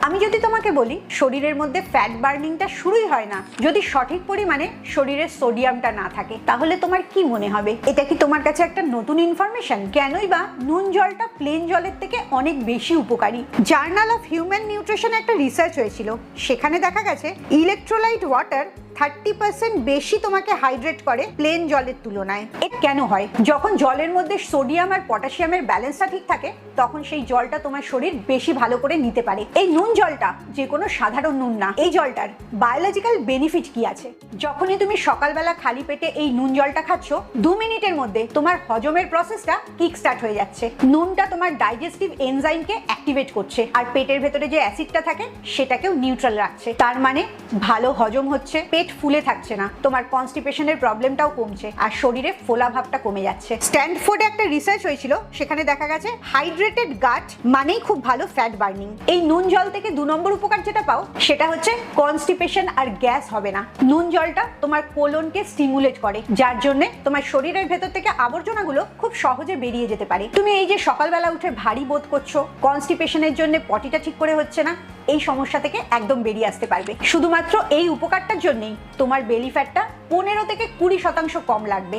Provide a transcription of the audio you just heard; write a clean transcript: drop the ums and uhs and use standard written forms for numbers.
আমি যদি তোমাকে বলি শরীরের মধ্যে ফ্যাট বার্নিংটা শুরুই হয় না যদি সঠিক পরিমাণে শরীরের সোডিয়ামটা না থাকে, তাহলে তোমার কি মনে হবে? এটা কি তোমার কাছে একটা নতুন ইনফরমেশন? কেনই বা নুন জলটা প্লেন জলের থেকে অনেক বেশি উপকারী? জার্নাল অফ হিউম্যান নিউট্রিশনে একটা রিসার্চ হয়েছিল, সেখানে দেখা গেছে ইলেকট্রোলাইট ওয়াটার 30% বেশি তোমাকে হাইড্রেট করে প্লেন জলের তুলনায়। এটা কেন হয়? যখন জলের মধ্যে সোডিয়াম আর পটাশিয়ামের ব্যালেন্সটা ঠিক থাকে, তখন সেই জলটা তোমার শরীর বেশি ভালো করে নিতে পারে। এই নুন জলটা যে কোনো সাধারণ নুন না, এই জলটার বায়োলজিক্যাল বেনিফিট কি আছে? যখনই তুমি সকালবেলা খালি পেটে এই নুন জলটা খাচ্ছ, 2 মিনিটের মধ্যে তোমার হজমের প্রসেসটা কিক স্টার্ট হয়ে যাচ্ছে। নুনটা তোমার ডাইজেস্টিভ এনজাইমকে অ্যাক্টিভেট করছে আর পেটের ভেতরে যে অ্যাসিডটা থাকে সেটাকেও নিউট্রাল রাখছে। তার মানে ভালো হজম হচ্ছে, পেট ফুলে থাকছে না, তোমার কনস্টিপেশনের প্রবলেমটাও কমছে আর শরীরে ফোলা ভাবটা কমে যাচ্ছে। স্ট্যানফোর্ডে একটা রিসার্চ হয়েছিল, সেখানে দেখা গেছে হাইড্রেটেড গাট মানেই খুব ভালো ফ্যাট বার্নিং। এই নুন জল থেকে 2 নম্বর উপকার যেটা পাও সেটা হচ্ছে কনস্টিপেশন আর গ্যাস হবে না। নুন জলটা তোমার কোলনকে স্টিমুলেট করে, যার জন্য তোমার শরীরের ভেতর থেকে আবর্জনাগুলো খুব সহজে বেরিয়ে যেতে পারে। তুমি এই যে সকালবেলা উঠে ভারী বোধ করছো, কনস্টিপেশনের জন্য পটিটা ঠিক করে হচ্ছে না, এই সমস্যা থেকে একদম বেরিয়ে আসতে পারবে। শুধুমাত্র এই উপকারটার জন্যই তোমার বেলি ফ্যাটটা 15 থেকে 20% কম লাগবে।